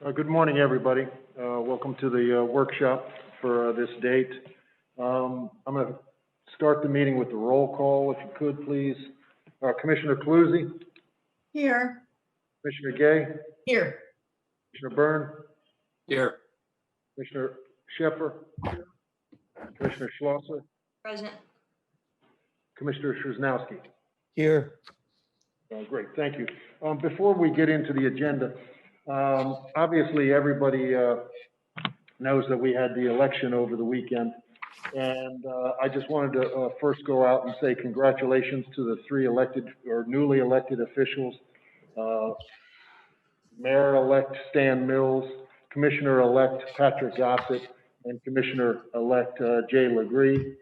Good morning, everybody. Welcome to the workshop for this date. I'm going to start the meeting with the roll call, if you could, please. Commissioner Cluzy? Here. Commissioner Gay? Here. Commissioner Byrne? Here. Commissioner Sheffer? Commissioner Schlosser? Present. Commissioner Szyznowski? Here. Great, thank you. Before we get into the agenda, obviously everybody knows that we had the election over the weekend, and I just wanted to first go out and say congratulations to the three elected or newly elected officials, Mayor-elect Stan Mills, Commissioner-elect Patrick Gossett, and Commissioner-elect Jay Legree.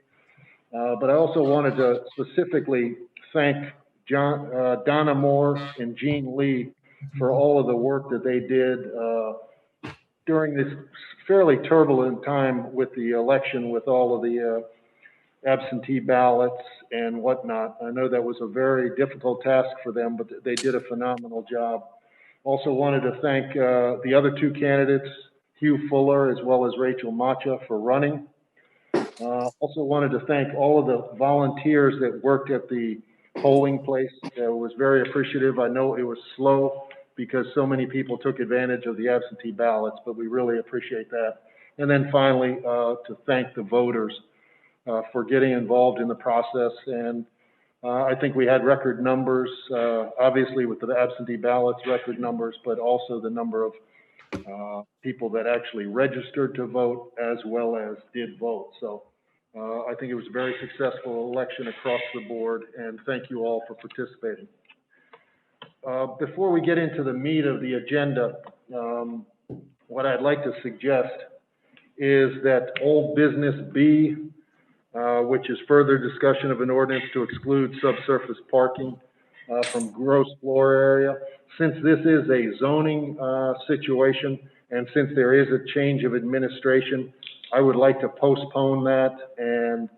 But I also wanted to specifically thank Donna Moore and Jean Lee for all of the work that they did during this fairly turbulent time with the election, with all of the absentee ballots and whatnot. I know that was a very difficult task for them, but they did a phenomenal job. Also wanted to thank the other two candidates, Hugh Fuller as well as Rachel Macha, for running. Also wanted to thank all of the volunteers that worked at the polling place. Was very appreciative. I know it was slow because so many people took advantage of the absentee ballots, but we really appreciate that. And then finally, to thank the voters for getting involved in the process. And I think we had record numbers, obviously with the absentee ballots, record numbers, but also the number of people that actually registered to vote as well as did vote. So I think it was a very successful election across the board, and thank you all for participating. Before we get into the meat of the agenda, what I'd like to suggest is that old business B, which is further discussion of an ordinance to exclude subsurface parking from gross floor area. Since this is a zoning situation, and since there is a change of administration, I would like to postpone that, and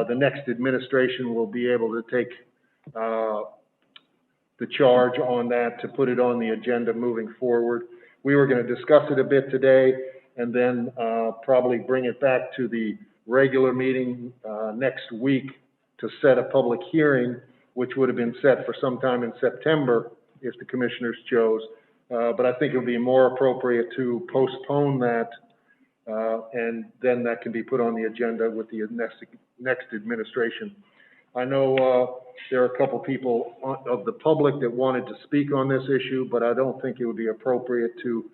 the next administration will be able to take the charge on that to put it on the agenda moving forward. We were going to discuss it a bit today, and then probably bring it back to the regular meeting next week to set a public hearing, which would have been set for sometime in September if the commissioners chose. But I think it would be more appropriate to postpone that, and then that can be put on the agenda with the next administration. I know there are a couple people of the public that wanted to speak on this issue, but I don't think it would be appropriate to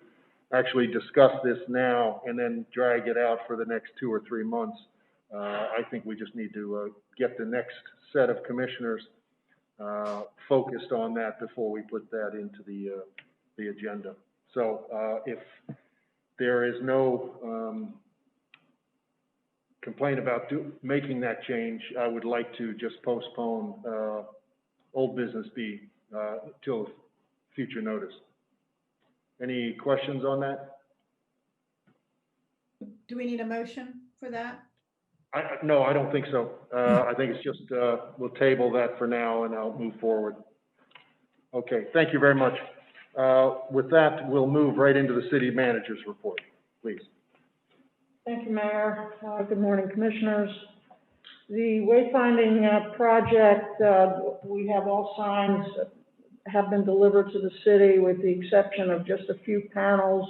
actually discuss this now and then drag it out for the next 2 or 3 months. I think we just need to get the next set of commissioners focused on that before we put that into the agenda. So if there is no complaint about making that change, I would like to just postpone old business B till future notice. Any questions on that? Do we need a motion for that? No, I don't think so. I think it's just, we'll table that for now and I'll move forward. Okay, thank you very much. With that, we'll move right into the city manager's report, please. Thank you, Mayor. Good morning, Commissioners. The wayfinding project, we have all signs have been delivered to the city with the exception of just a few panels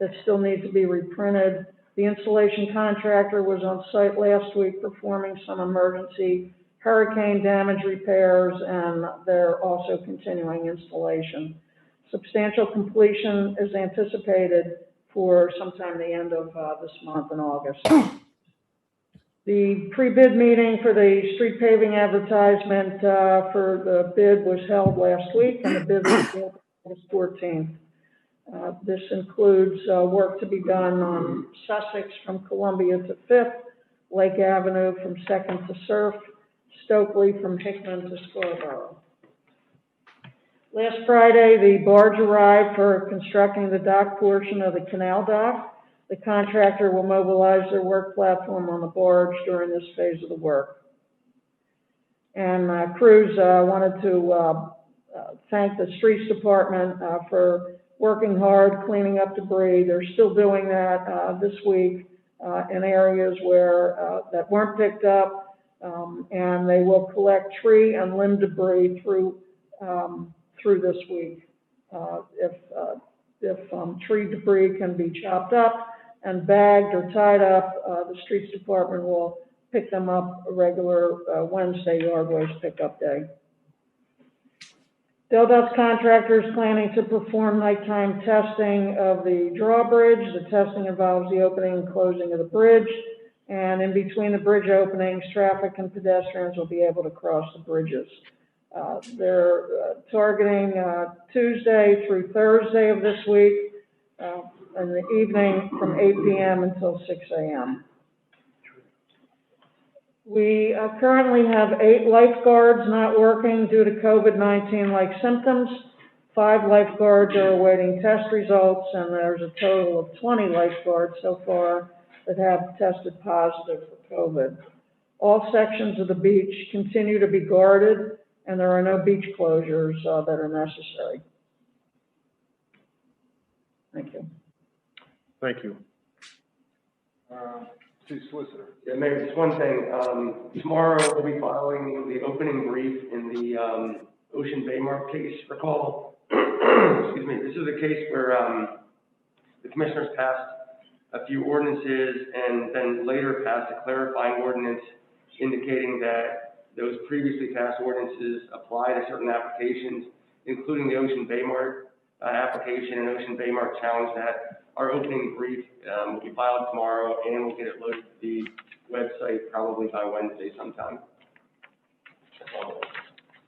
that still need to be reprinted. The installation contractor was on site last week performing some emergency hurricane damage repairs, and they're also continuing installation. Substantial completion is anticipated for sometime the end of this month in August. The pre-bid meeting for the street paving advertisement for the bid was held last week, and the bid was held August 14th. This includes work to be done on Sussex from Columbia to 5th, Lake Avenue from 2nd to Surf, Stokely from Hickman to Scarborough. Last Friday, the barge arrived for constructing the dock portion of the canal dock. The contractor will mobilize their work platform on the barge during this phase of the work. And crews wanted to thank the streets department for working hard, cleaning up debris. They're still doing that this week in areas where that weren't picked up, and they will collect tree and limb debris through this week. If tree debris can be chopped up and bagged or tied up, the streets department will pick them up a regular Wednesday yard waste pickup day. DelDOT's contractor is planning to perform nighttime testing of the drawbridge. The testing involves the opening and closing of the bridge, and in between the bridge openings, traffic and pedestrians will be able to cross the bridges. They're targeting Tuesday through Thursday of this week, in the evening from 8 p.m. until 6 a.m. We currently have 8 lifeguards not working due to COVID-19-like symptoms. 5 lifeguards are awaiting test results, and there's a total of 20 lifeguards so far that have tested positive for COVID. All sections of the beach continue to be guarded, and there are no beach closures that are necessary. Thank you. Thank you. City Solicitor. Yeah, Mayor, just one thing. Tomorrow we'll be filing the opening brief in the Ocean Baymark case. Recall, excuse me, this is a case where the commissioners passed a few ordinances and then later passed a clarifying ordinance indicating that those previously passed ordinances apply to certain applications, including the Ocean Baymark application and Ocean Baymark challenge. That our opening brief will be filed tomorrow, and we'll get it loaded to the website probably by Wednesday sometime.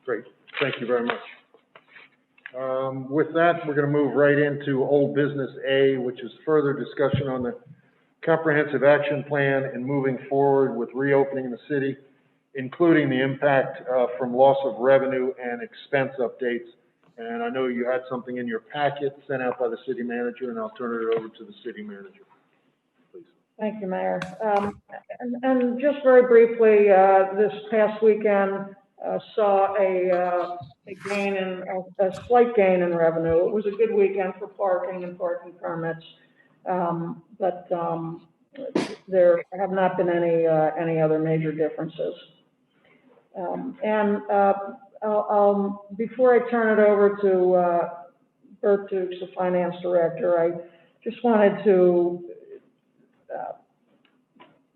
Great, thank you very much. With that, we're going to move right into old business A, which is further discussion on the comprehensive action plan and moving forward with reopening the city, including the impact from loss of revenue and expense updates. And I know you had something in your packet sent out by the city manager, and I'll turn it over to the city manager, please. Thank you, Mayor. And just very briefly, this past weekend saw a slight gain in revenue. It was a good weekend for parking and parking permits, but there have not been any other major differences. Before I turn it over to Bert Dukes, the finance director, I just wanted to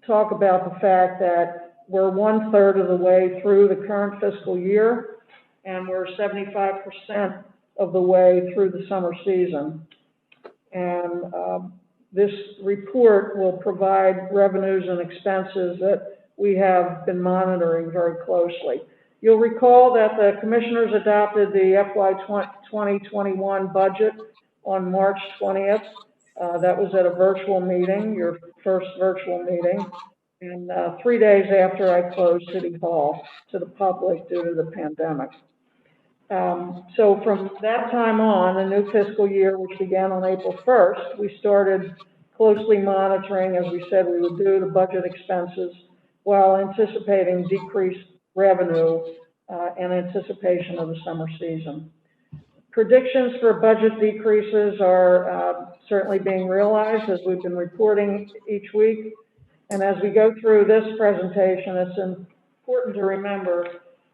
talk about the fact that we're 1/3 of the way through the current fiscal year, and we're 75% of the way through the summer season. And this report will provide revenues and expenses that we have been monitoring very closely. You'll recall that the commissioners adopted the FY 2021 budget on March 20th. That was at a virtual meeting, your first virtual meeting, and 3 days after I closed City Hall to the public due to the pandemic. So from that time on, the new fiscal year, which began on April 1st, we started closely monitoring, as we said we would do, the budget expenses while anticipating decreased revenue in anticipation of the summer season. Predictions for budget decreases are certainly being realized as we've been reporting each week. And as we go through this presentation, it's important to remember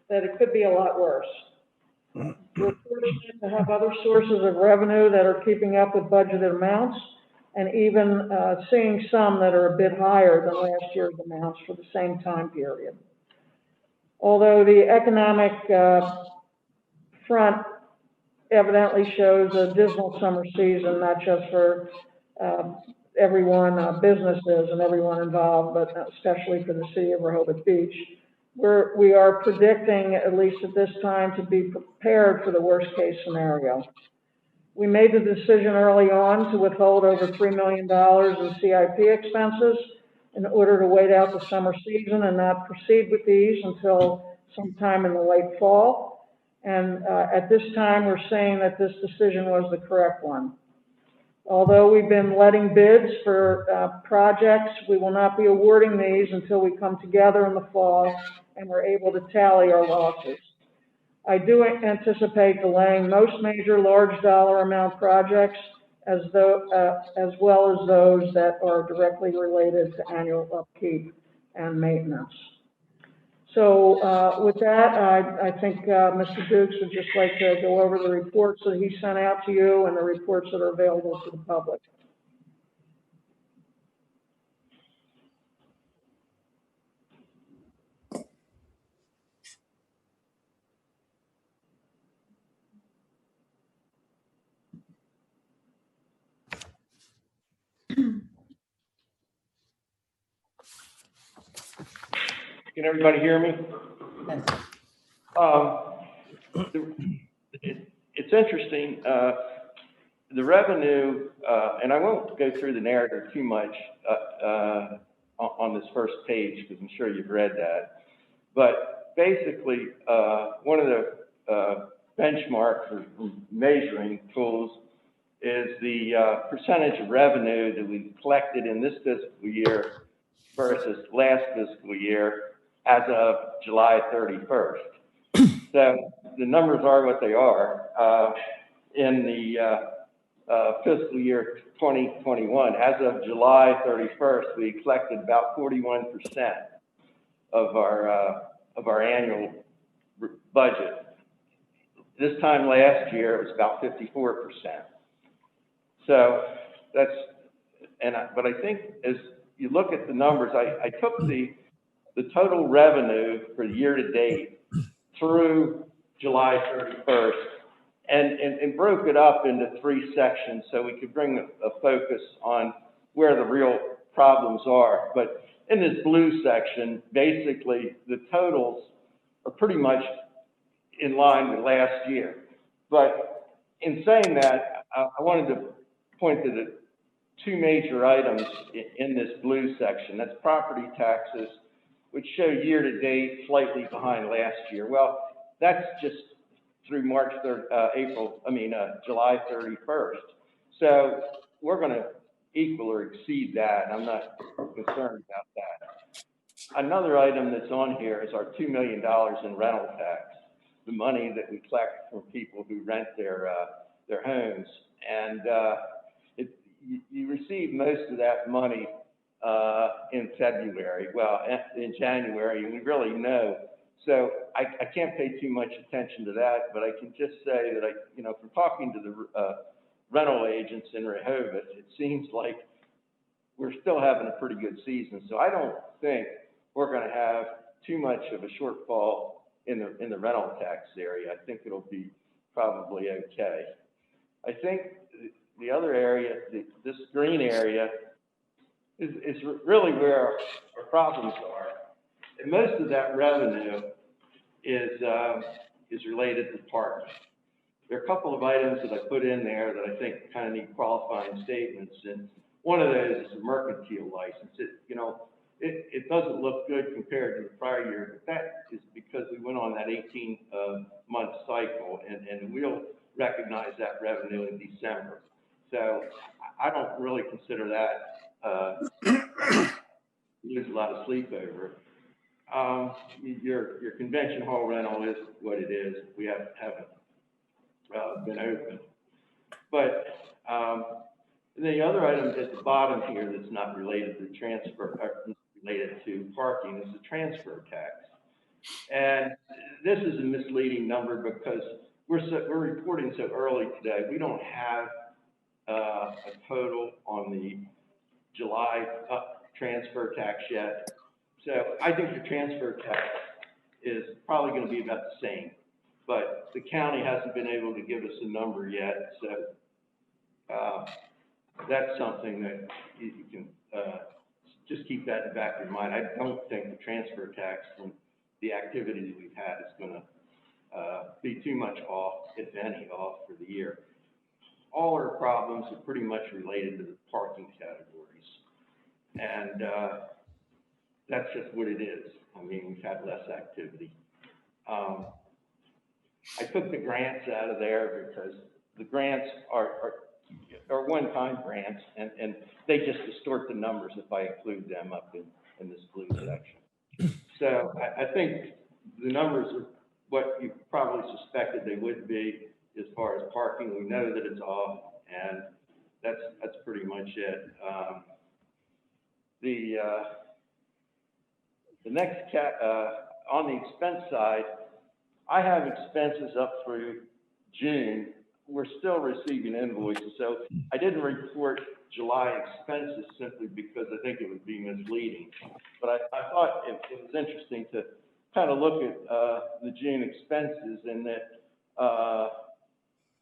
that it could be a lot worse. We're fortunate to have other sources of revenue that are keeping up with budgeted amounts, and even seeing some that are a bit higher than last year's amounts for the same time period. Although the economic front evidently shows a dismal summer season, not just for everyone, businesses and everyone involved, but especially for the City of Rehoboth Beach. We are predicting, at least at this time, to be prepared for the worst case scenario. We made the decision early on to withhold over $3 million in CIP expenses in order to wait out the summer season and not proceed with these until sometime in the late fall. And at this time, we're saying that this decision was the correct one. Although we've been letting bids for projects, we will not be awarding these until we come together in the fall and we're able to tally our losses. I do anticipate delaying most major large dollar amount projects as well as those that are directly related to annual upkeep and maintenance. So, with that, I think, Mr. Dukes would just like to go over the reports that he sent out to you and the reports that are available to the public. Can everybody hear me? It's interesting, the revenue, and I won't go through the narrative too much on this first page, because I'm sure you've read that. But basically, one of the benchmarks or measuring tools is the percentage of revenue that we collected in this fiscal year versus last fiscal year as of July 31st. So the numbers are what they are. In the fiscal year 2021, as of July 31st, we collected about 41% of our annual budget. This time last year, it was about 54%. So that's, but I think as you look at the numbers, I took the total revenue for the year to date through July 31st and broke it up into 3 sections so we could bring a focus on where the real problems are. But in this blue section, basically the totals are pretty much in line with last year. But in saying that, I wanted to point to the 2 major items in this blue section. That's property taxes, which show year to date slightly behind last year. Well, that's just through July 31st. So we're going to equal or exceed that. I'm not concerned about that. Another item that's on here is our $2 million in rental tax, the money that we collect from people who rent their homes. And you receive most of that money in February, well, in January, and we really know. So I can't pay too much attention to that, but I can just say that from talking to the rental agents in Rehoboth, it seems like we're still having a pretty good season. So I don't think we're going to have too much of a shortfall in the rental tax area. I think it'll be probably okay. I think the other area, this green area, is really where our problems are. And most of that revenue is related to parking. There are a couple of items that I put in there that I think kind of need qualifying statements, and one of those is a mercantile license. It doesn't look good compared to the prior year, but that is because we went on that 18-month cycle, and we'll recognize that revenue in December. So I don't really consider that lose a lot of sleep over. Your convention hall rental is what it is. We haven't been open. But the other item at the bottom here that's not related to transfer, related to parking, is the transfer tax. And this is a misleading number because we're reporting so early today. We don't have a total on the July transfer tax yet. So I think the transfer tax is probably going to be about the same, but the county hasn't been able to give us a number yet. So that's something that you can just keep that in the back of your mind. I don't think the transfer tax from the activity that we've had is going to be too much off, if any, off for the year. All our problems are pretty much related to the parking categories. And that's just what it is. I mean, we've had less activity. I took the grants out of there because the grants are one-time grants, and they just distort the numbers if I include them up in this blue section. So I think the numbers what you probably suspected they would be as far as parking. We know that it's off, and that's pretty much it. The next on the expense side, I have expenses up through June. We're still receiving invoices, so I didn't report July expenses simply because I think it would be misleading. But I thought it was interesting to kind of look at the June expenses, and that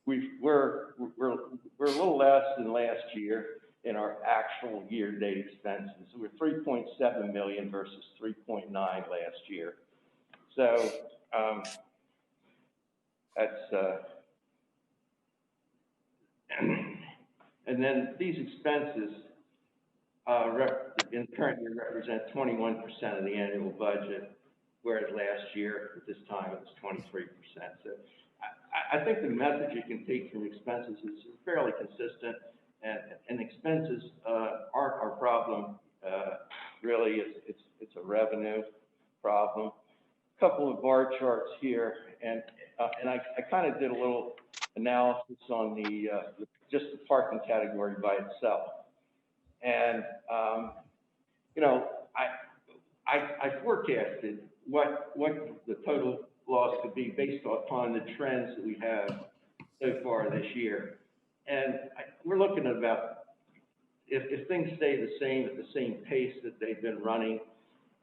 we're a little less than last year in our actual year-to-date expenses. We're 3.7 million versus 3.9 last year. So that's and then these expenses in the current year represent 21% of the annual budget, whereas last year at this time it was 23%. So I think the message you can take from expenses is fairly consistent, and expenses aren't our problem. Really, it's a revenue problem. A couple of bar charts here, and I kind of did a little analysis on the just the parking category by itself, and you know, I forecasted what the total loss could be based upon the trends that we have so far this year, and we're looking at about, if things stay the same at the same pace that they've been running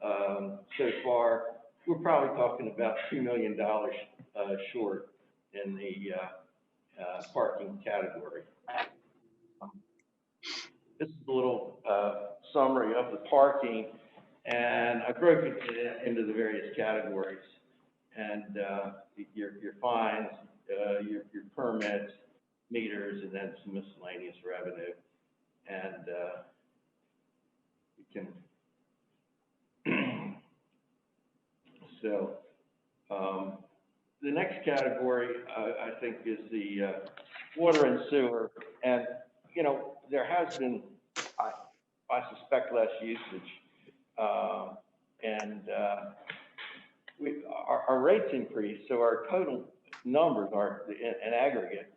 so far, we're probably talking about $2 million short in the parking category. This is a little summary of the parking, and I broke it into the various categories, and your fines, your permits, meters, and then some miscellaneous revenue, and you can. So the next category, I think, is the water and sewer. And, you know, there has been, I suspect, less usage. Our rates increase, so our total numbers are, in aggregate,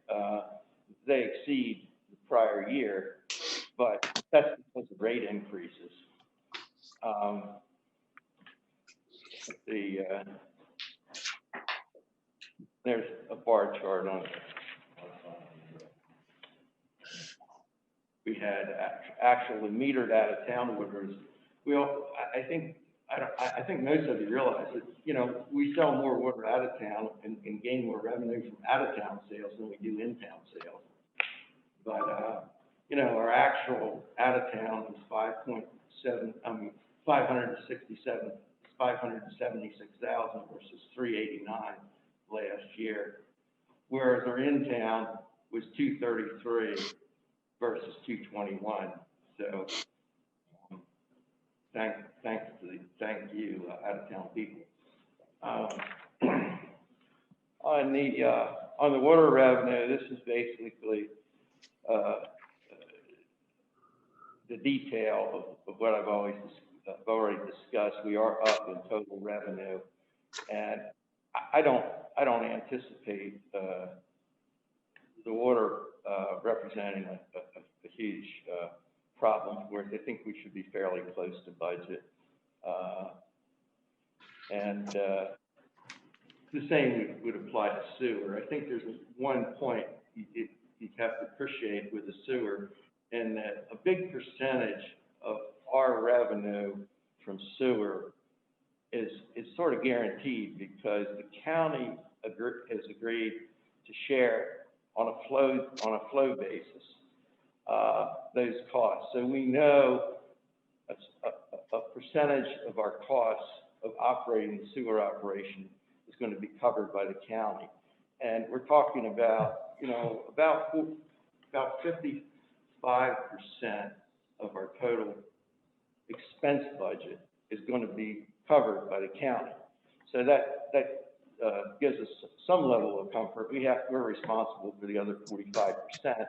they exceed the prior year, but that's because of rate increases. There's a bar chart on it. We had actually metered out of town orders. I think most of you realize that, you know, we sell more water out of town and gain more revenue from out of town sales than we do in town sales. But you know, our actual out of town is 576,000 versus 389 last year, whereas our in town was 233 versus 221. So thank you, out of town people. On the water revenue, this is basically the detail of what I've already discussed. We are up in total revenue, and I don't anticipate the water representing a huge problem. Where I think we should be fairly close to budget, and the same would apply to sewer. I think there's one point you have to appreciate with the sewer, and that a big percentage of our revenue from sewer is sort of guaranteed because the county has agreed to share on a flow basis those costs. So we know a percentage of our costs of operating the sewer operation is going to be covered by the county, and we're talking about, you know, about 55% of our total expense budget is going to be covered by the county. So that gives us some level of comfort. We're responsible for the other 45%.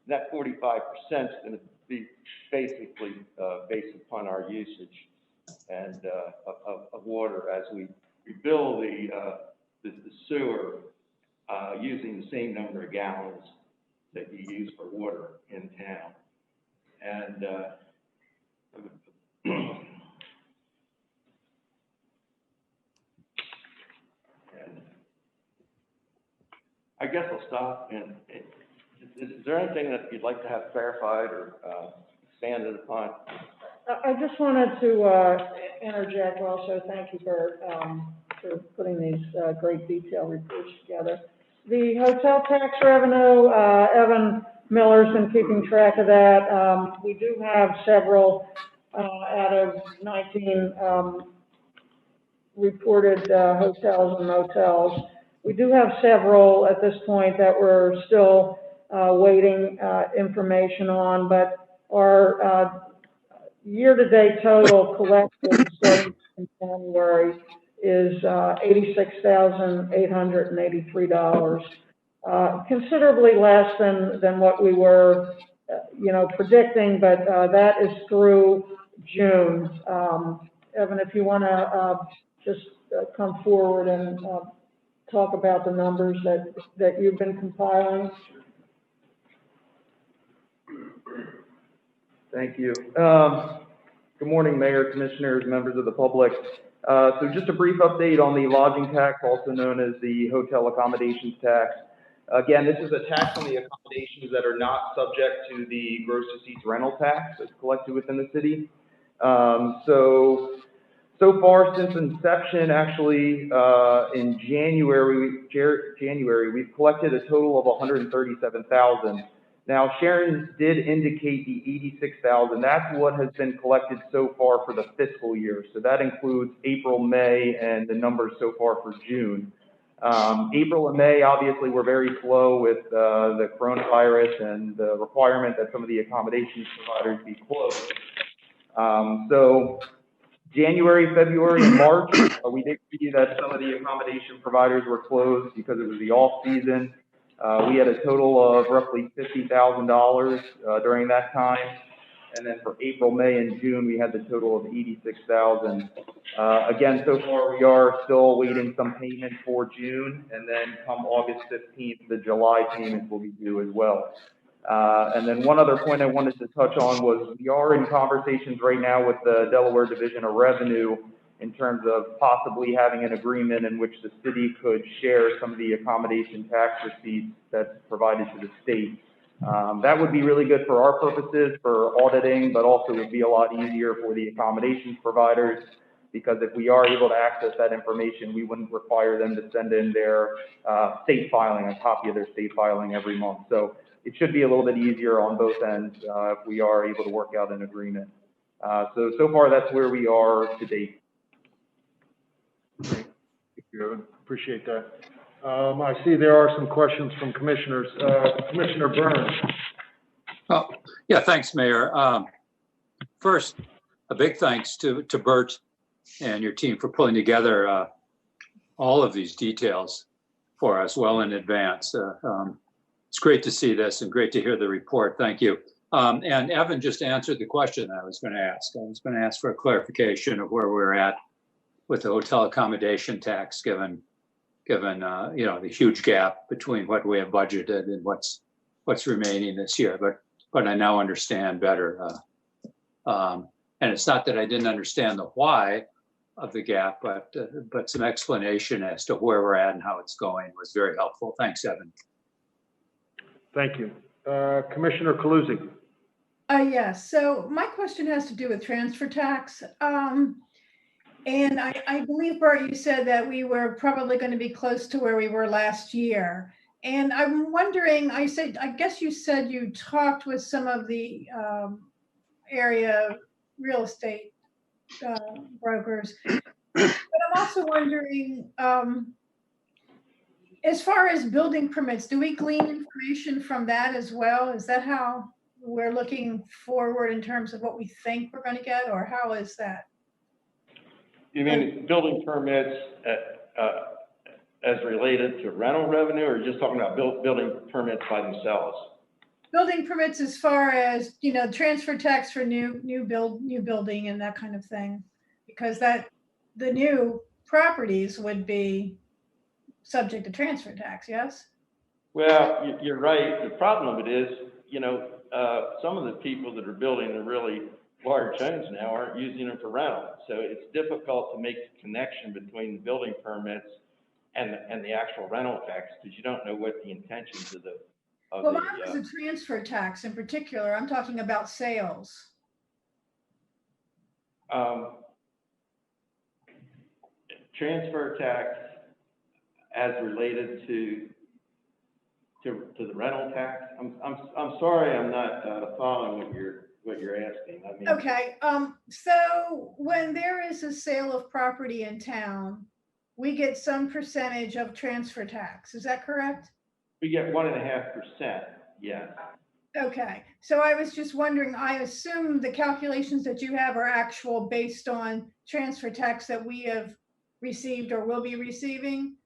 That 45% is going to be basically based upon our usage and of water as we bill the the sewer, using the same number of gallons that you use for water in town. And, and I guess I'll stop. And is there anything that you'd like to have clarified or expanded upon? I just wanted to interject also. Thank you for putting these great detailed reports together. The hotel tax revenue, Evan Miller's been keeping track of that. We do have several out of 19 reported hotels and motels. We do have several at this point that we're still waiting information on, but our year-to-date total collected starting in January is $86,883, considerably less than what we were, predicting, but that is through June. Evan, if you want to just come forward and talk about the numbers that you've been compiling. Thank you. Good morning, Mayor, Commissioners, members of the public. So just a brief update on the lodging tax, also known as the hotel accommodations tax. Again, this is a tax on the accommodations that are not subject to the gross receipts rental tax that's collected within the city. So far since inception, actually, in January, we've collected a total of $137,000. Now, Sharon did indicate the $86,000. That's what has been collected so far for the fiscal year. So that includes April, May, and the numbers so far for June. April and May, obviously, were very slow with the coronavirus and the requirement that some of the accommodations providers be closed. So January, February, and March, we did see that some of the accommodation providers were closed because it was the off season. We had a total of roughly $50,000 during that time. And then for April, May, and June, we had the total of $86,000. Again, so far we are still awaiting some payment for June, and then come August 15th, the July payments will be due as well. And then one other point I wanted to touch on was we are in conversations right now with the Delaware Division of Revenue in terms of possibly having an agreement in which the city could share some of the accommodation tax receipts that's provided to the state. That would be really good for our purposes for auditing, but also would be a lot easier for the accommodations providers, because if we are able to access that information, we wouldn't require them to send in their state filing, a copy of their state filing every month. So it should be a little bit easier on both ends if we are able to work out an agreement. So far, that's where we are to date. Thank you, Evan. Appreciate that. I see there are some questions from commissioners. Commissioner Burns. Oh, yeah, thanks, Mayor. First, a big thanks to Bert and your team for pulling together all of these details for us well in advance. It's great to see this and great to hear the report. Thank you. And Evan just answered the question I was going to ask. I was going to ask for a clarification of where we're at with the hotel accommodation tax, given the huge gap between what we have budgeted and what's remaining this year. But I now understand better. And it's not that I didn't understand the why of the gap, but some explanation as to where we're at and how it's going was very helpful. Thanks, Evan. Thank you. Commissioner Calusi. Yes, so my question has to do with transfer tax. And I believe, Bert, you said that we were probably going to be close to where we were last year. And I'm wondering, I guess you said you talked with some of the area real estate brokers. But I'm also wondering, as far as building permits, do we glean information from that as well? Is that how we're looking forward in terms of what we think we're going to get, or how is that? You mean building permits as related to rental revenue, or just talking about building permits by themselves? Building permits as far as, transfer tax for new building and that kind of thing, because the new properties would be subject to transfer tax, yes? Well, you're right. The problem of it is, some of the people that are building the really large homes now aren't using them for rental. So it's difficult to make the connection between the building permits and the actual rental tax, because you don't know what the intentions of Well, mine was a transfer tax in particular. I'm talking about sales. Transfer tax as related to the rental tax. I'm sorry, I'm not following what you're asking. I mean, Okay, so when there is a sale of property in town, we get some percentage of transfer tax. Is that correct? we get 1.5%. Yeah. Okay, so I was just wondering, I assume the calculations that you have are actual based on transfer tax that we have received or will be receiving.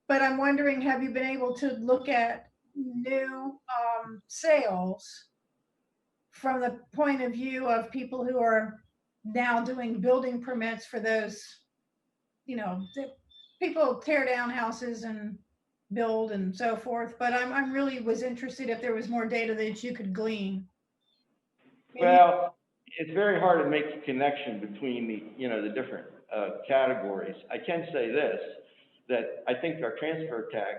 But I'm wondering, have you been able to look at new sales from the point of view of people who are now doing building permits for those, people tear down houses and build and so forth, but I'm really was interested if there was more data that you could glean. Maybe. Well, it's very hard to make a connection between the different categories. I can say this, that I think our transfer tax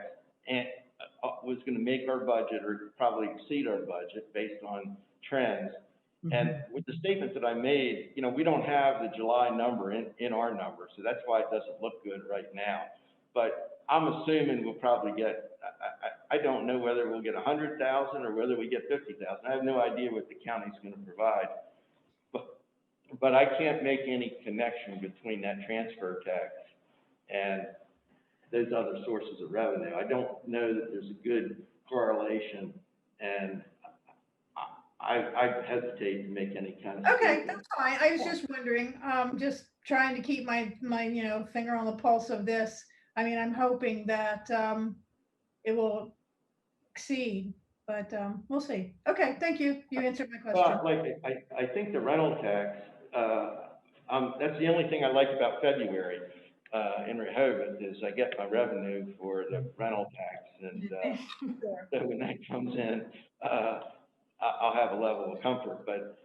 was going to make our budget or probably exceed our budget based on trends. Mm-hmm. And with the statement that I made, we don't have the July number in our number, so that's why it doesn't look good right now. But I'm assuming we'll probably get, I don't know whether we'll get 100,000 or whether we get 50,000. I have no idea what the county's going to provide. But I can't make any connection between that transfer tax and those other sources of revenue. I don't know that there's a good correlation, and I hesitate to make any kind of Okay, statement. that's fine. I was just wondering, just trying to keep my finger on the pulse of this. I mean, I'm hoping that it will exceed, but we'll see. Okay, thank you. You answered my question. Well, I think the rental tax, that's the only thing I like about February in Rehoboth is I get my revenue for the rental tax, and so when that comes in, I'll have a level of comfort. But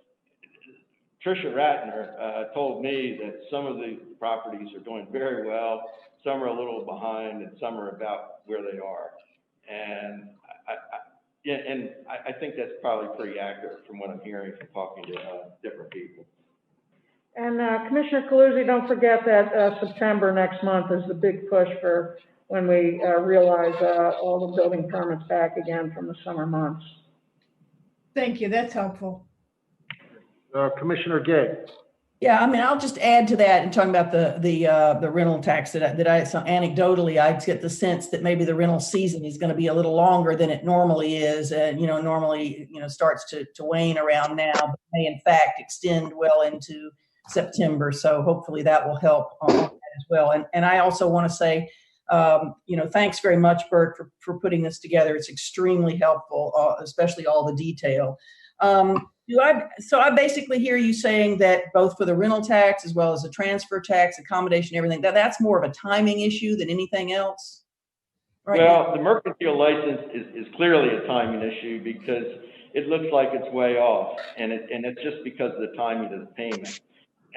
Tricia Ratner told me that some of the properties are doing very well, some are a little behind, and some are about where they are. And I think that's probably pretty accurate from what I'm hearing from talking to different people. And Commissioner Calusi, don't forget that September next month is the big push for when we realize all the building permits back again from the summer months. Thank you. That's helpful. Commissioner Gay. Yeah, I mean, I'll just add to that and talking about the rental tax so anecdotally, I get the sense that maybe the rental season is going to be a little longer than it normally is. And, normally, starts to wane around now, but may in fact extend well into September. So hopefully that will help on that as well. And I also want to say, thanks very much, Bert, for putting this together. It's extremely helpful, especially all the detail. So I basically hear you saying that both for the rental tax as well as the transfer tax, accommodation, everything, that's more of a timing issue than anything else? Right. Well, the mercantile license is clearly a timing issue because it looks like it's way off, and it's just because of the timing of the payment.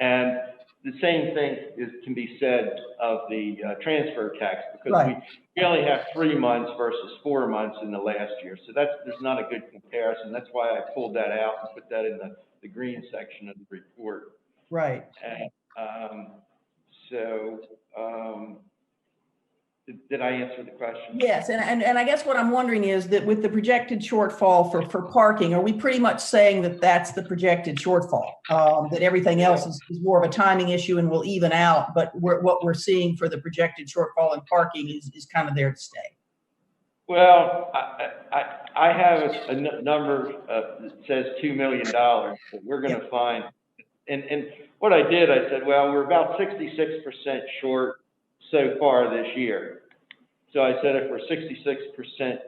And the same thing can be said of the transfer tax, because right. we only have 3 months versus 4 months in the last year. So there's not a good comparison. That's why I pulled that out and put that in the green section of the report. Right. And did I answer the question? Yes, and I guess what I'm wondering is that with the projected shortfall for parking, are we pretty much saying that that's the projected shortfall? That everything else is more of a timing issue and will even out, but what we're seeing for the projected shortfall in parking is kind of there to stay? Well, I have a number that says $2 million that we're going to find. And what I did, I said, well, we're about 66% short so far this year. So I said if we're 66%,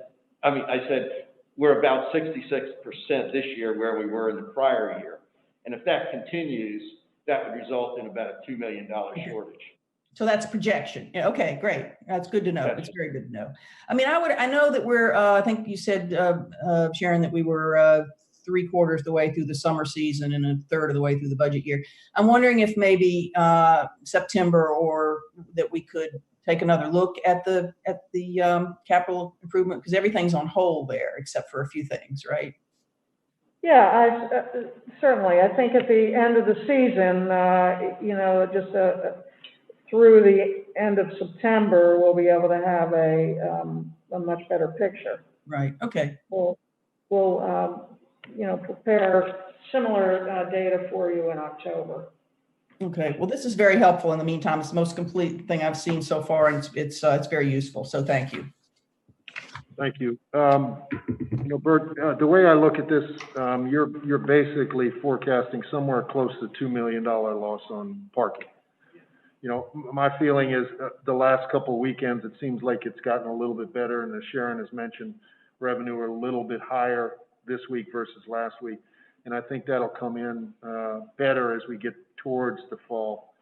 I said we're about 66% this year where we were in the prior year. And if that continues, that would result in about a $2 million shortage. So that's projection. Yeah, okay, great. That's good to know. Yes. It's very good to know. I mean, I know that we're, I think you said, Sharon, that we were 3/4 the way through the summer season and 1/3 of the way through the budget year. I'm wondering if maybe September, or that we could take another look at the capital improvement, because everything's on hold there except for a few things, right? Yeah, certainly. I think at the end of the season, just through the end of September, we'll be able to have a much better picture. Right. Okay. We'll prepare similar data for you in October. Okay. Well, this is very helpful. In the meantime, it's the most complete thing I've seen so far, and it's very useful. So thank you. Thank you. Bert, the way I look at this, you're basically forecasting somewhere close to $2 million loss on parking. My feeling is the last couple of weekends, it seems like it's gotten a little bit better. And as Sharon has mentioned, revenue are a little bit higher this week versus last week. And I think that'll come in better as we get towards the fall.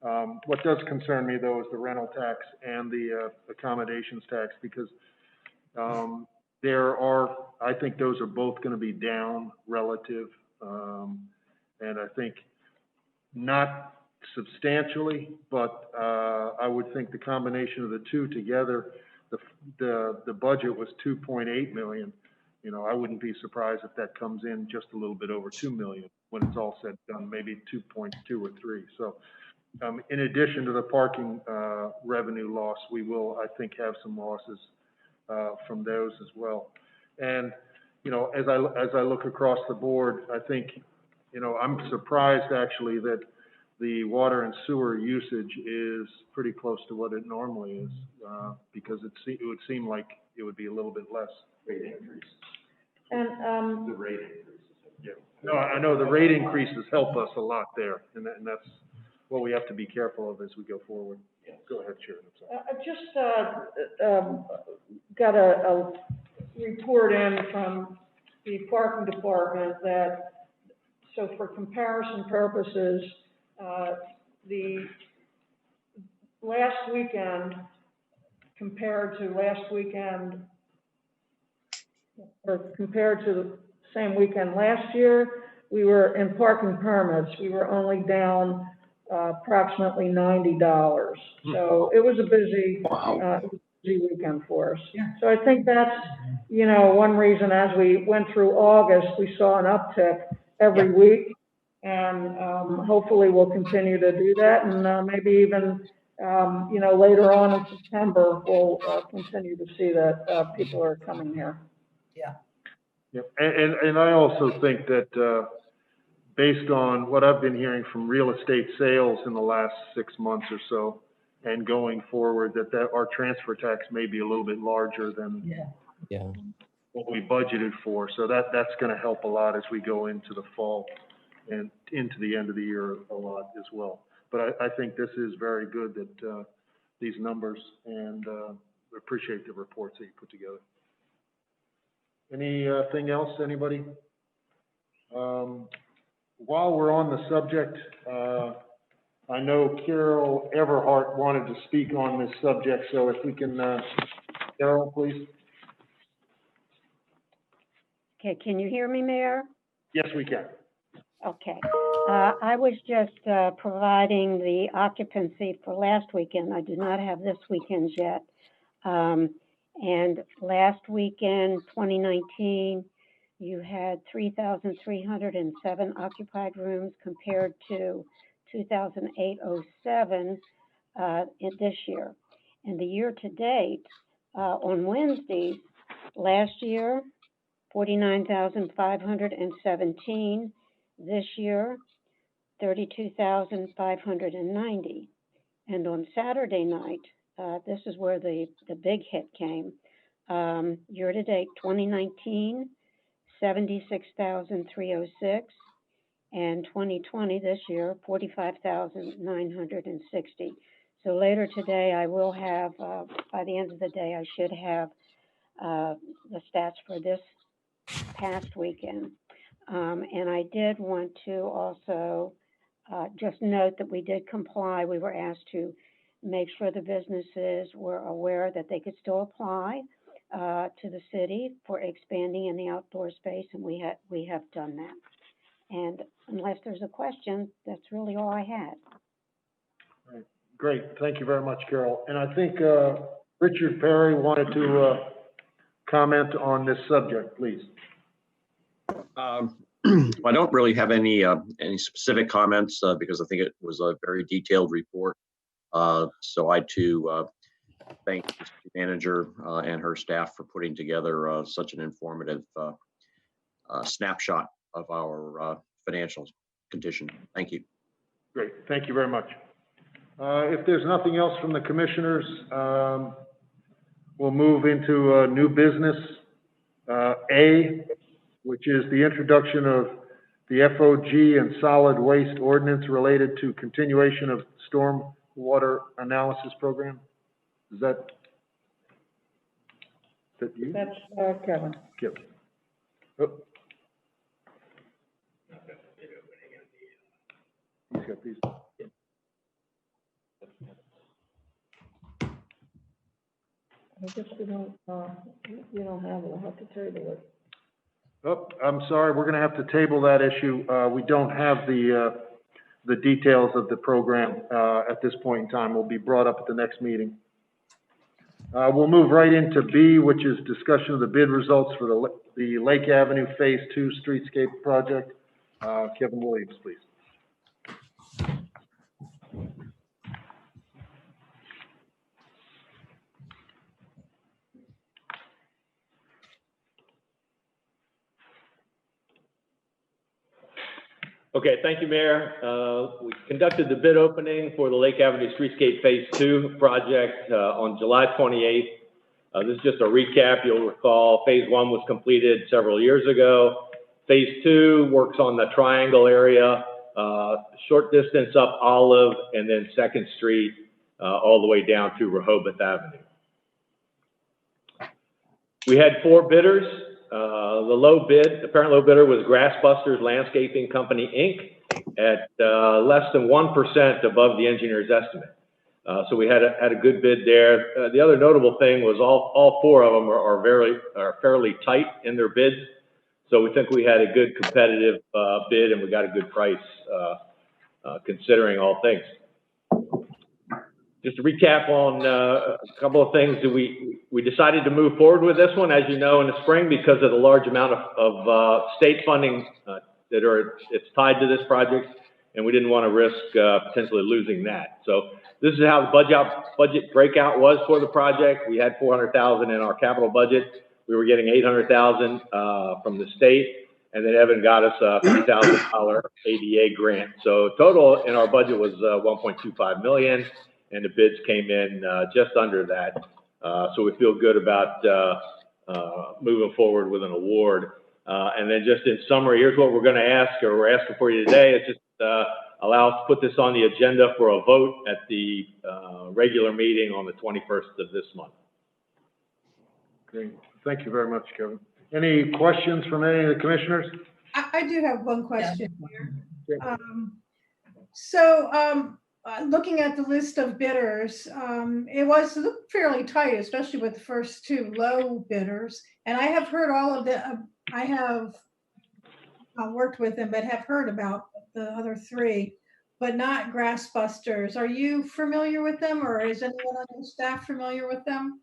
What does concern me, though, is the rental tax and the accommodations tax, because I think those are both going to be down relative. And I think not substantially, but I would think the combination of the two together, the budget was 2.8 million. I wouldn't be surprised if that comes in just a little bit over 2 million when it's all said and done, maybe 2.2 or 3. So in addition to the parking revenue loss, we will, I think, have some losses from those as well. And as I look across the board, I think I'm surprised actually that the water and sewer usage is pretty close to what it normally is, because it would seem like it would be a little bit less. Rate increase. And The rate increases. Yeah. No, I know the rate increases help us a lot there, and that's what we have to be careful of as we go forward. Yeah. Go ahead, Sharon. I just got a report in from the parking department that, so for comparison purposes, the last weekend compared to the same weekend last year, we were in parking permits, we were only down approximately $90. So it was a busy, busy weekend for us. Yeah. So I think that's, one reason as we went through August, we saw an uptick every week. And hopefully we'll continue to do that. And maybe even, later on in September, we'll continue to see that people are coming here. Yeah. Yep. And I also think that based on what I've been hearing from real estate sales in the last 6 months or so, and going forward, that our transfer tax may be a little bit larger than what we budgeted for. So that's going to help a lot as we go into the fall and into the end of the year a lot as well. But I think this is very good that these numbers, and we appreciate the reports that you put together. Anything else, anybody? While we're on the subject, I know Carol Everhart wanted to speak on this subject, so if we can, Carol, please. Okay, can you hear me, Mayor? Yes, we can. Okay. I was just providing the occupancy for last weekend. I do not have this weekend's yet. And last weekend, 2019, you had 3,307 occupied rooms compared to 2,807 in this year. And the year to date, on Wednesdays, last year, 49,517. This year, 32,590. And on Saturday night, this is where the big hit came. Year to date, 2019, 76,306. And 2020, this year, 45,960. So later today, I will have, by the end of the day, I should have the stats for this past weekend. And I did want to also just note that we did comply. We were asked to make sure the businesses were aware that they could still apply to the city for expanding in the outdoor space, and we have done that. And unless there's a question, that's really all I had. Great, thank you very much, Carol. And I think Richard Perry wanted to comment on this subject, please. I don't really have any specific comments because I think it was a very detailed report. So I too thank the city manager and her staff for putting together such an informative snapshot of our financial condition. Thank you. Great, thank you very much. If there's nothing else from the commissioners, we'll move into new business. A, which is the introduction of the FOG and solid waste ordinance related to continuation of stormwater analysis program. Is that you? That's Kevin. Kevin. Oh. He's got these. I guess we don't, you don't have it, I'll have to table it. Oh, I'm sorry, we're gonna have to table that issue. We don't have the details of the program, at this point in time. Will be brought up at the next meeting. We'll move right into B, which is discussion of the bid results for the Lake Avenue Phase 2 Streetscape project. Kevin Williams, please. Okay, thank you, Mayor. We conducted the bid opening for the Lake Avenue Streetscape Phase 2 project on July 28th. This is just a recap. You'll recall Phase 1 was completed several years ago. Phase 2 works on the triangle area, short distance up Olive, and then 2nd Street all the way down to Rehoboth Avenue. We had 4 bidders. The apparent low bidder was Grassbusters Landscaping Company, Inc. at less than 1% above the engineer's estimate. So we had a good bid there. The other notable thing was all 4 of them are fairly tight in their bids. So we think we had a good competitive bid, and we got a good price considering all things. Just to recap on a couple of things, we decided to move forward with this one, as you know, in the spring because of the large amount of state funding it's tied to this project, and we didn't want to risk potentially losing that. So this is how the budget breakout was for the project. We had $400,000 in our capital budget. We were getting $800,000 from the state, and then Evan got us a $50,000 ADA grant. So total in our budget was $1.25 million. And the bids came in just under that. So we feel good about moving forward with an award. And then just in summary, here's what we're going to ask, or we're asking for you today. It's just allow us to put this on the agenda for a vote at the regular meeting on the 21st of this month. Great. Thank you very much, Kevin. Any questions from any of the commissioners? I do have one question here. Looking at the list of bidders, it looked fairly tight, especially with the first 2 low bidders. And I have heard all of them. I have worked with them, but have heard about the other 3, but not Grassbusters. Are you familiar with them, or is anyone on the staff familiar with them?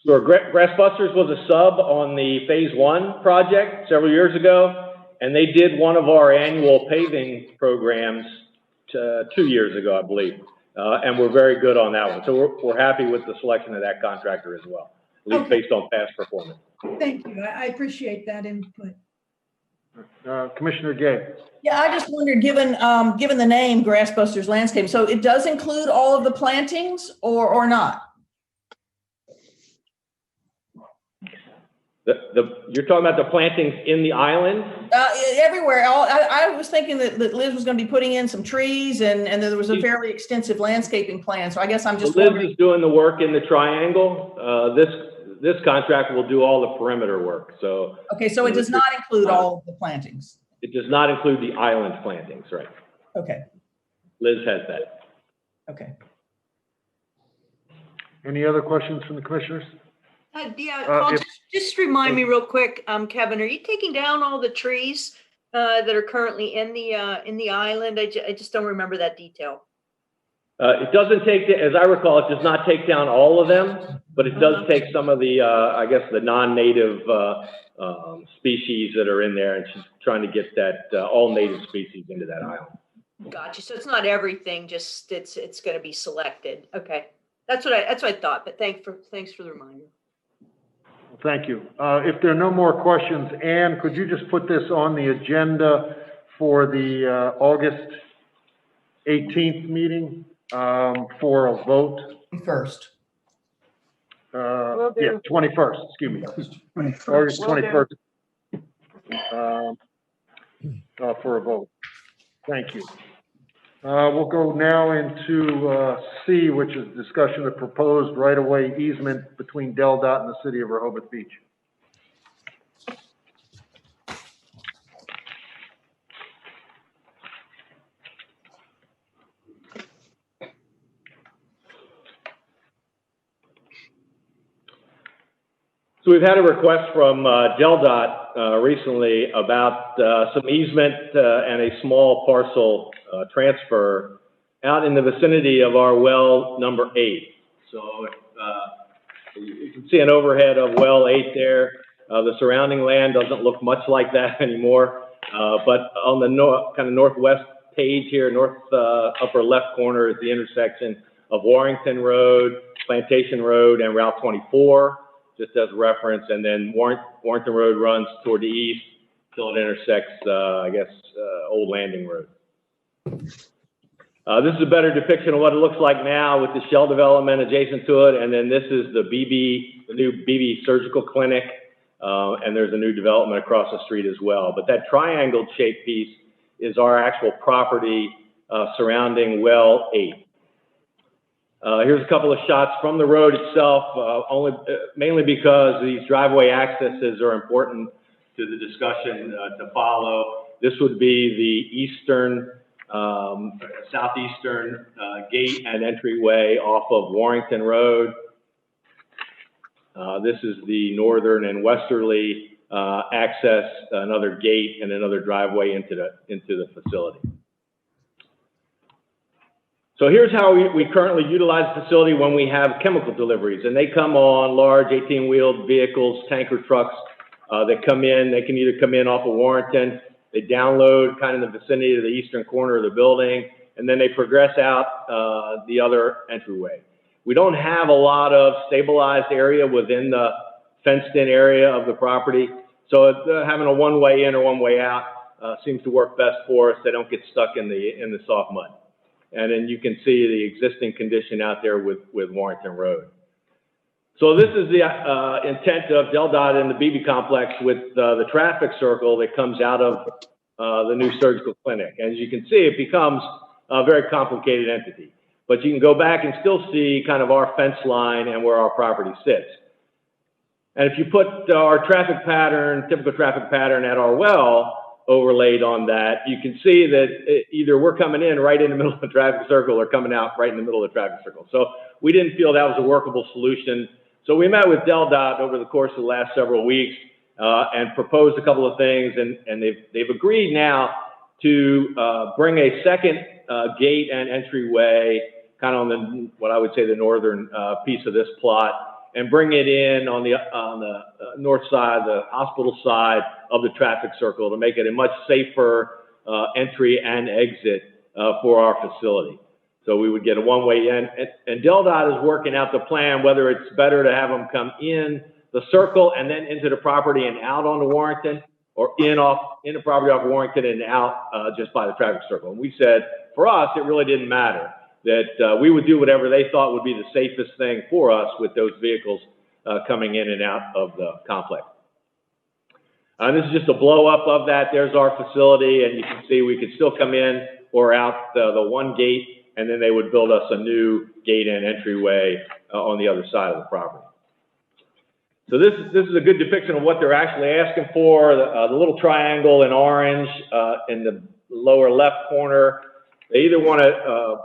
Sure. Grassbusters was a sub on the Phase 1 project several years ago, and they did one of our annual paving programs 2 years ago, I believe, and we're very good on that one. So we're happy with the selection of that contractor as well, at least based on past performance. Thank you. I appreciate that input. Commissioner Gay. Yeah, I just wondered, given the name Grassbusters Landscape, so it does include all of the plantings or not? You're talking about the plantings in the island? Everywhere. I was thinking that Liz was going to be putting in some trees and there was a fairly extensive landscaping plan. So I guess I'm just wondering. Liz is doing the work in the triangle. This contract will do all the perimeter work. So okay, so it does not include all of the plantings. It does not include the island plantings, right? Okay. Liz has that. Okay. Any other questions from the commissioners? Yeah, Paul, if- just remind me real quick, Kevin, are you taking down all the trees that are currently in the island? I just don't remember that detail. It doesn't take, as I recall, it does not take down all of them, but it does take some of the, I guess, the non-native species that are in there, and she's trying to get that all native species into that island. Gotcha. So it's not everything, just it's going to be selected. Okay, that's what I thought. But thanks for the reminder. Thank you. If there are no more questions, Ann, could you just put this on the agenda for the August 18th meeting for a vote? First. Will do. Yeah, 21st, excuse me. August 21st. For a vote. Thank you. We'll go now into C, which is discussion of proposed right-of-way easement between DelDOT and the City of Rehoboth Beach. So we've had a request from DelDOT recently about some easement and a small parcel transfer out in the vicinity of our well number 8. So you can see an overhead of well 8 there. The surrounding land doesn't look much like that anymore, but on the kind of northwest page here, upper left corner is the intersection of Warrington Road, Plantation Road, and Route 24. Just as reference, and then Warrington Road runs toward the east till it intersects, Old Landing Road. This is a better depiction of what it looks like now with the shell development adjacent to it, and then this is the new Beebe Surgical Clinic, and there's a new development across the street as well. But that triangle shaped piece is our actual property surrounding well 8. Here's a couple of shots from the road itself, mainly because these driveway accesses are important to the discussion to follow. This would be the southeastern gate and entryway off of Warrington Road. This is the northern and westerly access, another gate and another driveway into the facility. So here's how we currently utilize the facility when we have chemical deliveries, and they come on large 18-wheeled vehicles, tanker trucks that come in. They can either come in off of Warrington, they download kind of in the vicinity of the eastern corner of the building, and then they progress out the other entryway. We don't have a lot of stabilized area within the fenced-in area of the property, so having a one-way in or one-way out seems to work best for us. They don't get stuck in the soft mud. And then you can see the existing condition out there with Warrington Road. So this is the intent of DelDOT and the Beebe complex with the traffic circle that comes out of the new surgical clinic. As you can see, it becomes a very complicated entity. But you can go back and still see kind of our fence line and where our property sits. And if you put our typical traffic pattern at our well, overlaid on that, you can see that either we're coming in right in the middle of the traffic circle or coming out right in the middle of the traffic circle. So we didn't feel that was a workable solution. So we met with DelDOT over the course of the last several weeks and proposed a couple of things, and they've agreed now to bring a second gate and entryway kind of on what I would say the northern piece of this plot, and bring it in on the north side, the hospital side of the traffic circle to make it a much safer entry and exit for our facility. So we would get a one-way in, and DelDOT is working out the plan whether it's better to have them come in the circle and then into the property and out onto Warrington, or in the property off Warrington and out just by the traffic circle. And we said, for us, it really didn't matter, that we would do whatever they thought would be the safest thing for us with those vehicles coming in and out of the complex. This is just a blow up of that. There's our facility, and you can see we could still come in or out the one gate, and then they would build us a new gate and entryway on the other side of the property. So this is a good depiction of what they're actually asking for. The little triangle in orange in the lower left corner. They either want to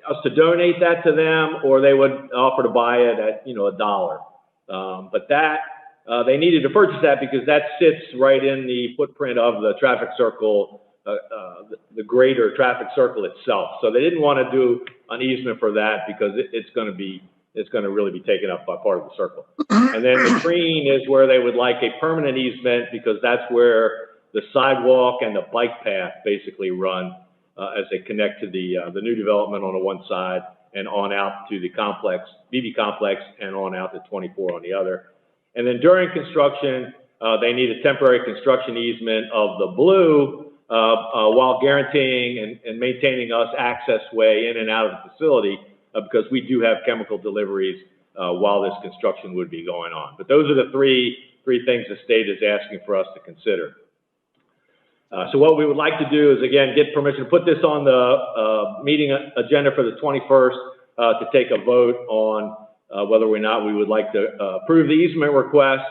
us to donate that to them, or they would offer to buy it at, $1. But that, they needed to purchase that because that sits right in the footprint of the traffic circle, the greater traffic circle itself. So they didn't want to do an easement for that because it's going to really be taken up by part of the circle. And then the green is where they would like a permanent easement because that's where the sidewalk and the bike path basically run as they connect to the new development on the one side and on out to the complex, Beebe complex, and on out to 24 on the other. And then during construction, they need a temporary construction easement of the blue while guaranteeing and maintaining us access way in and out of the facility because we do have chemical deliveries while this construction would be going on. But those are the three things the state is asking for us to consider. So what we would like to do is, again, get permission to put this on the meeting agenda for the 21st to take a vote on whether or not we would like to approve the easement requests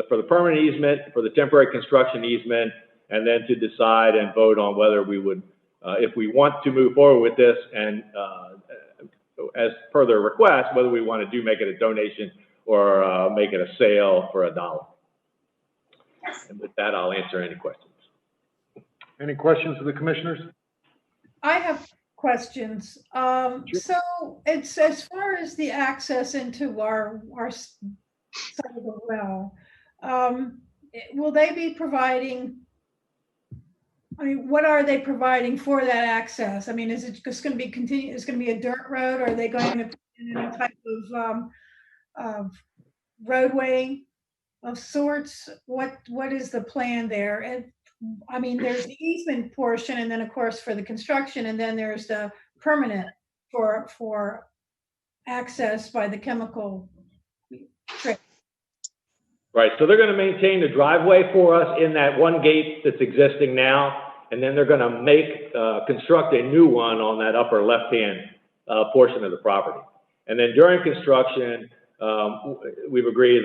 for the permanent easement, for the temporary construction easement, and then to decide and vote on whether we would, if we want to move forward with this and as per their request, whether we want to make it a donation or make it a sale for $1. And with that, I'll answer any questions. Any questions of the commissioners? I have questions. So it's as far as the access into our side of the well, will they be providing, what are they providing for that access? I mean, is it just going to be is going to be a dirt road? Or are they going to put in a type of roadway of sorts? What is the plan there? And I mean, there's the easement portion, and then of course for the construction, and then there's the permanent for access by the chemical trip. Right, so they're going to maintain the driveway for us in that one gate that's existing now, and then they're going to construct a new one on that upper left-hand portion of the property. And then during construction, they've agreed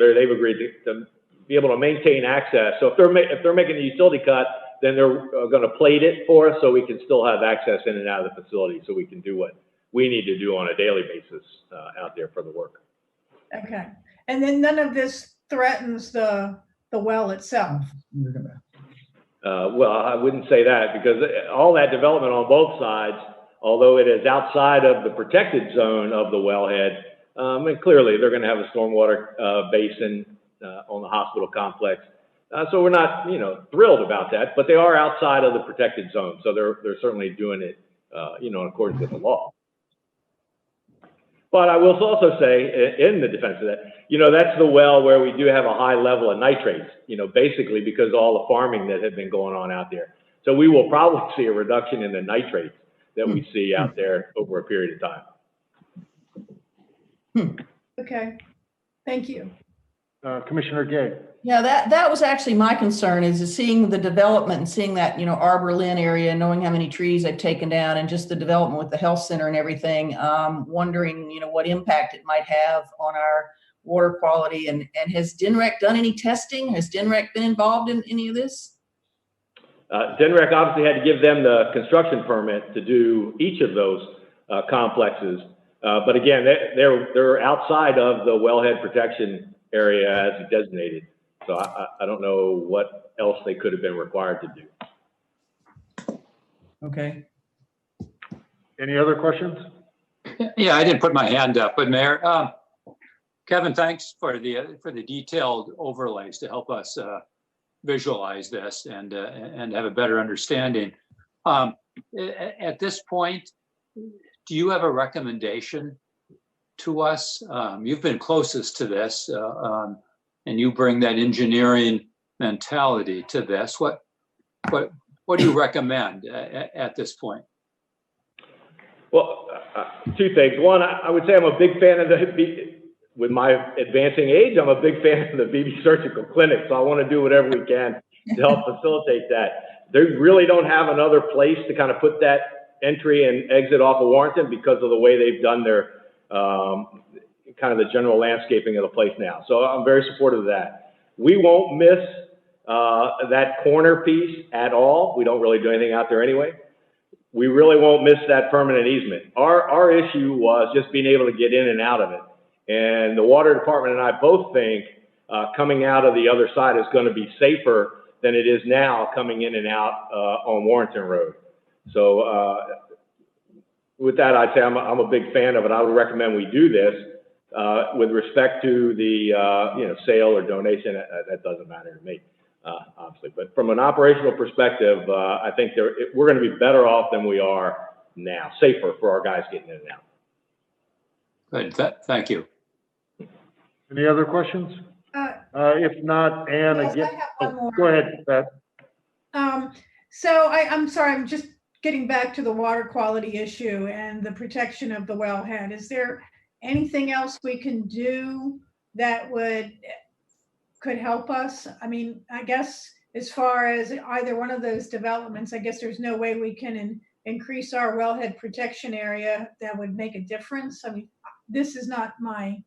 to be able to maintain access. So if they're making a utility cut, then they're going to plate it for us so we can still have access in and out of the facility so we can do what we need to do on a daily basis out there for the work. Okay, and then none of this threatens the well itself? Well, I wouldn't say that because all that development on both sides, although it is outside of the protected zone of the wellhead, and clearly they're going to have a stormwater basin on the hospital complex. So we're not, thrilled about that, but they are outside of the protected zone. So they're certainly doing it, in accordance with the law. But I will also say, in the defense of that, that's the well where we do have a high level of nitrates, basically because of all the farming that had been going on out there. So we will probably see a reduction in the nitrates that we see out there over a period of time. Okay, thank you. Commissioner Gay. Yeah, that was actually my concern is seeing the development and seeing that, Arbor Lynn area, knowing how many trees they've taken down and just the development with the health center and everything, wondering, what impact it might have on our water quality. And has DNREC done any testing? Has DNREC been involved in any of this? DNREC obviously had to give them the construction permit to do each of those complexes. But again, they're outside of the wellhead protection area as designated. So I don't know what else they could have been required to do. Okay. Any other questions? Yeah, I didn't put my hand up, but Mayor, Kevin, thanks for the detailed overlays to help us visualize this and have a better understanding. At this point, do you have a recommendation to us? You've been closest to this, and you bring that engineering mentality to this. What do you recommend at this point? Well, two things. One, I would say I'm a big fan of with my advancing age, I'm a big fan of the Beebe Surgical Clinic. So I want to do whatever we can to help facilitate that. They really don't have another place to kind of put that entry and exit off of Warrenton because of the way they've done their kind of the general landscaping of the place now. So I'm very supportive of that. We won't miss that corner piece at all. We don't really do anything out there anyway. we really won't miss that permanent easement. Our issue was just being able to get in and out of it. And the water department and I both think coming out of the other side is going to be safer than it is now coming in and out on Warrenton Road. So with that, I'd say I'm a big fan of it. I would recommend we do this. With respect to the sale or donation, that doesn't matter to me, obviously. But from an operational perspective, I think we're going to be better off than we are now, safer for our guys getting in and out. Good, thank you. Any other questions? If not, Ann, Yes, again. I have one more. Go ahead, Beth. So I'm sorry, I'm just getting back to the water quality issue and the protection of the wellhead. Is there anything else we can do that could help us? I mean, I guess as far as either one of those developments, I guess there's no way we can increase our wellhead protection area that would make a difference. I mean, this is not my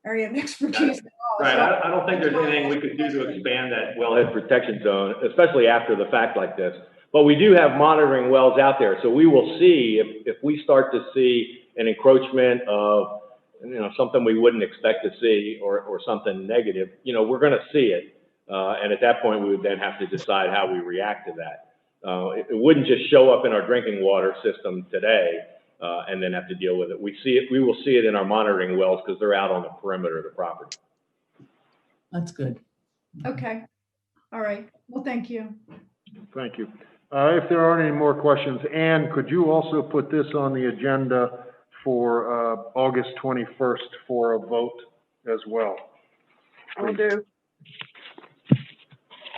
area of expertise at all. Right, So I don't think there's anything we could do to expand that wellhead protection zone, especially after the fact like this. But we do have monitoring wells out there, so we will see if we start to see an encroachment of something we wouldn't expect to see or something negative, we're going to see it. And at that point, we would then have to decide how we react to that. It wouldn't just show up in our drinking water system today and then have to deal with it. We will see it in our monitoring wells because they're out on the perimeter of the property. That's good. okay, all right. Well, thank you. Thank you. If there aren't any more questions, Ann, could you also put this on the agenda for August 21st for a vote as well? Will do.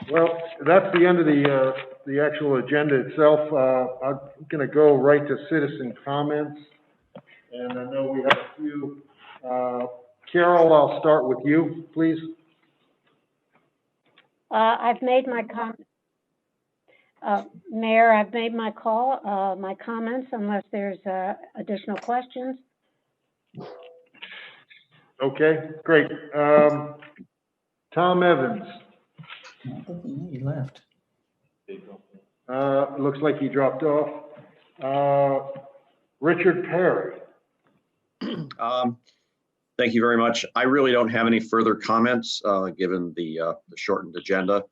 Well, that's the end of the actual agenda itself. I'm going to go right to citizen comments. And I know we have a few. Carol, I'll start with you, please. I've made my comment. Mayor, I've made my comments unless there's additional questions. Okay, great. Tom Evans. He left. Looks like he dropped off. Richard Perry. Thank you very much. I really don't have any further comments, given the shortened agenda.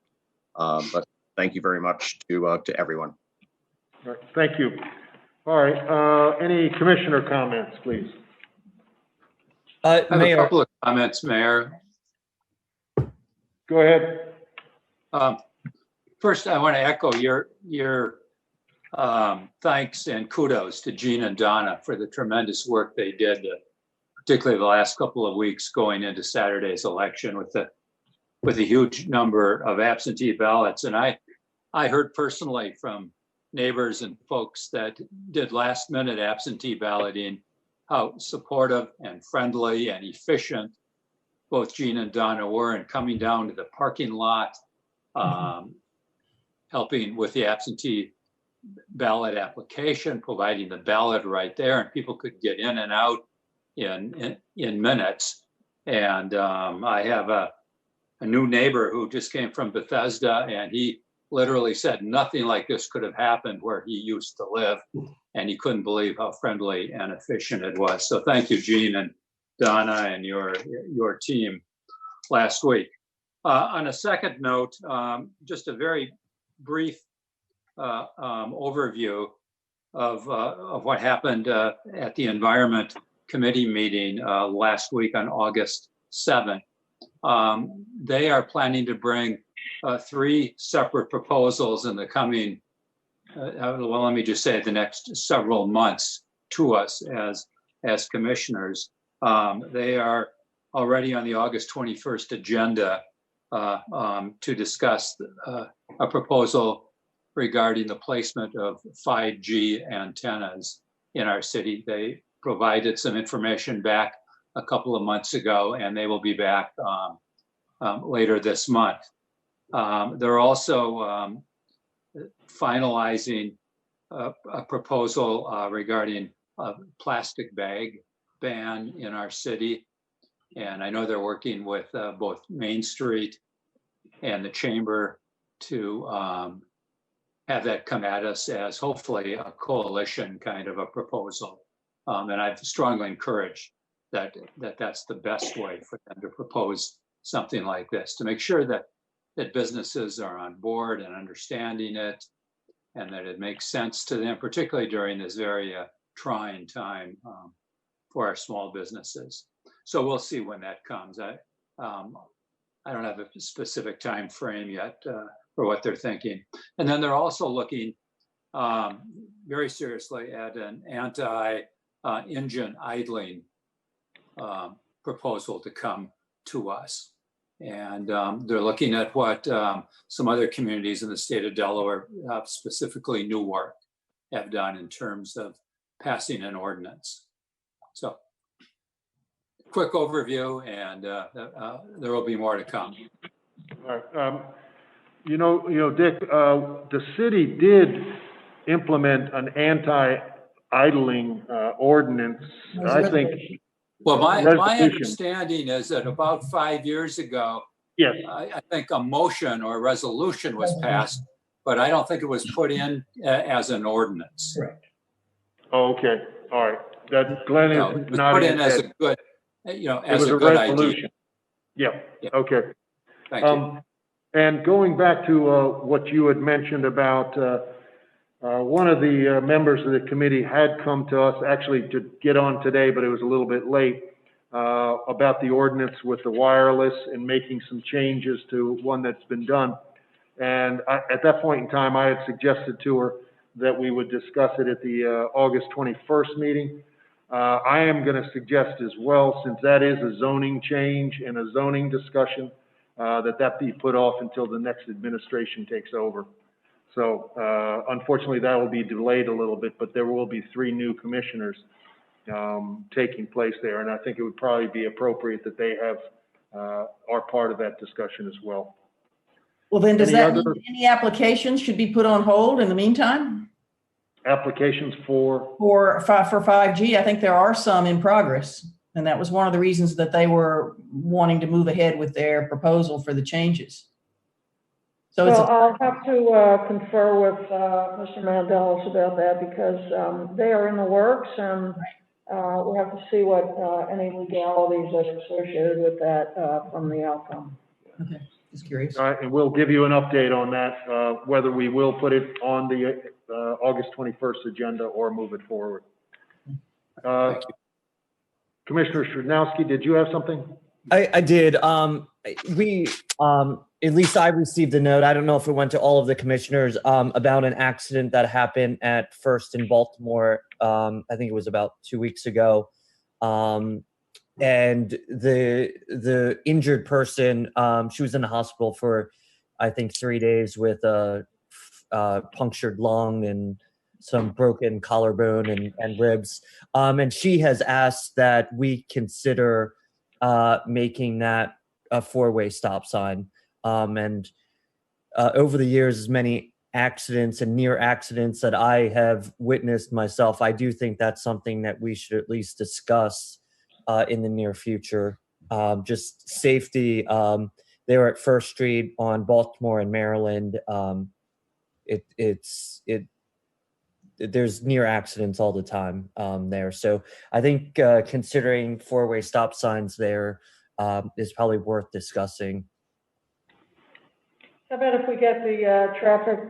But thank you very much to everyone. All right, thank you. All right, any commissioner comments, please? I have Mayor. a couple of comments, Mayor. Go ahead. First, I want to echo your thanks and kudos to Gene and Donna for the tremendous work they did, particularly the last couple of weeks going into Saturday's election with a huge number of absentee ballots. And I heard personally from neighbors and folks that did last minute absentee balloting, how supportive and friendly and efficient both Gene and Donna were in coming down to the parking lot, helping with the absentee ballot application, providing the ballot right there, and people could get in and out in minutes. And I have a new neighbor who just came from Bethesda, and he literally said nothing like this could have happened where he used to live, and he couldn't believe how friendly and efficient it was. So thank you, Gene and Donna and your team last week. On a second note, just a very brief overview of what happened at the Environment Committee meeting last week on August 7th. They are planning to bring 3 separate proposals in the coming, well, let me just say the next several months to us as commissioners. They are already on the August 21st agenda to discuss a proposal regarding the placement of 5G antennas in our city. They provided some information back a couple of months ago, and they will be back later this month. They're also finalizing a proposal regarding a plastic bag ban in our city. And I know they're working with both Main Street and the Chamber to have that come at us as hopefully a coalition kind of a proposal. And I've strongly encouraged that's the best way for them to propose something like this, to make sure that businesses are on board and understanding it, and that it makes sense to them, particularly during this very trying time for our small businesses. So we'll see when that comes. I don't have a specific time frame yet for what they're thinking. And then they're also looking very seriously at an anti-engine idling proposal to come to us. And they're looking at what some other communities in the state of Delaware, specifically Newark, have done in terms of passing an ordinance. So, quick overview, and there will be more to come. All right. You know, Dick, the city did implement an anti-idling ordinance, I think. Well, my understanding is that about 5 years ago, yes, I think a motion or a resolution was passed, but I don't think it was put in as an ordinance. Correct. Oh, okay, all right. That Glenn is It was not put in as a good, as a good idea. Yeah, okay. Thank you. And going back to what you had mentioned about one of the members of the committee had come to us actually to get on today, but it was a little bit late, about the ordinance with the wireless and making some changes to one that's been done. And at that point in time, I had suggested to her that we would discuss it at the August 21st meeting. I am going to suggest as well, since that is a zoning change and a zoning discussion, that be put off until the next administration takes over. So unfortunately, that will be delayed a little bit, but there will be 3 new commissioners taking place there. And I think it would probably be appropriate that they have are part of that discussion as well. Well, then does that mean any applications should be put on hold in the meantime? Applications for 5G, I think there are some in progress. And that was one of the reasons that they were wanting to move ahead with their proposal for the changes. So I'll have to confer with Mr. Mandelis about that, because they are in the works, and we'll have to see what any legalities are associated with that from the outcome. Okay, just curious. All right, and we'll give you an update on that, whether we will put it on the August 21st agenda or move it forward. Commissioner Stradnowski, did you have something? I did. At least I received a note. I don't know if it went to all of the commissioners, about an accident that happened at First in Baltimore. I think it was about 2 weeks ago. And the injured person, she was in the hospital for, I think, 3 days with a punctured lung and some broken collarbone and ribs. And she has asked that we consider making that a 4-way stop sign. And over the years, as many accidents and near accidents that I have witnessed myself, I do think that's something that we should at least discuss in the near future. Just safety. There at First Street on Baltimore and Maryland, there's near accidents all the time there. So I think considering 4-way stop signs there is probably worth discussing. How about if we get the traffic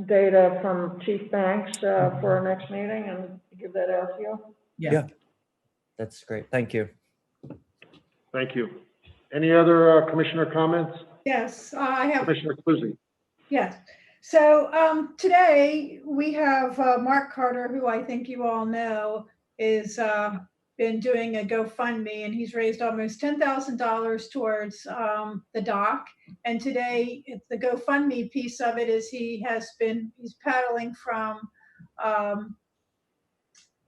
data from Chief Banks for our next meeting and give that out to you? Yeah. That's great. Thank you. Thank you. Any other commissioner comments? Yes, I have. Commissioner Cluzy. Yes. So today we have Mark Carter, who I think you all know is been doing a GoFundMe, and he's raised almost $10,000 towards the dock. And today, the GoFundMe piece of it is he's paddling from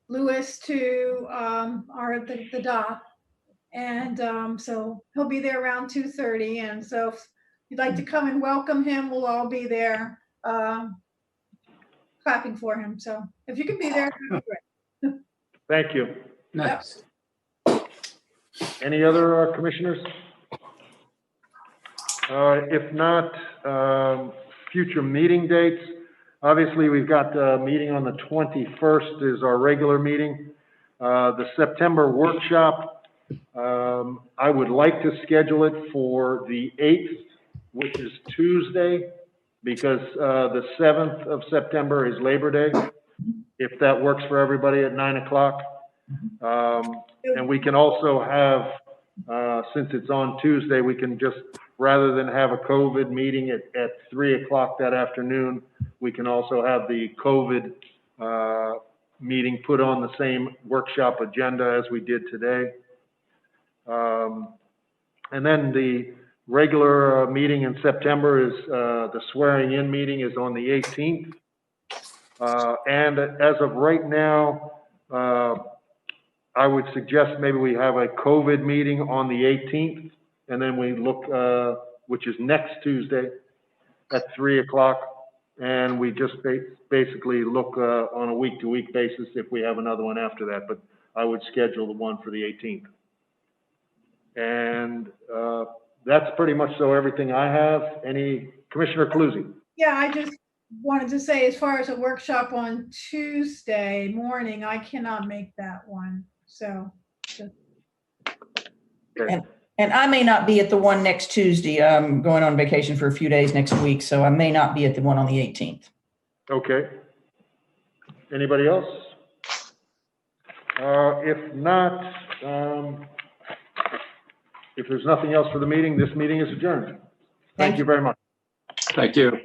Lewis to the dock. And so he'll be there around 2:30. And so if you'd like to come and welcome him, we'll all be there clapping for him. So if you can be there, that'd be great. Thank you. Nice. Any other commissioners? If not, future meeting dates. obviously, we've got the meeting on the 21st is our regular meeting. The September workshop, I would like to schedule it for the 8th, which is Tuesday, because the 7th of September is Labor Day, if that works for everybody at 9 o'clock. And we can also have, since it's on Tuesday, we can just, rather than have a COVID meeting at 3 o'clock that afternoon, we can also have the COVID meeting put on the same workshop agenda as we did today. And then the regular meeting in September is, the swearing in meeting is on the 18th. And as of right now, I would suggest maybe we have a COVID meeting on the 18th, and then we look, which is next Tuesday at 3 o'clock, and we just basically look on a week-to-week basis if we have another one after that, but I would schedule the one for the 18th. And that's pretty much so everything I have. Any, Commissioner Cluzy? Yeah, I just wanted to say, as far as a workshop on Tuesday morning, I cannot make that one, so. Okay. And I may not be at the one next Tuesday. I'm going on vacation for a few days next week, so I may not be at the one on the 18th. Okay. Anybody else? If not, if there's nothing else for the meeting, this meeting is adjourned. Thank you very much. Thank you.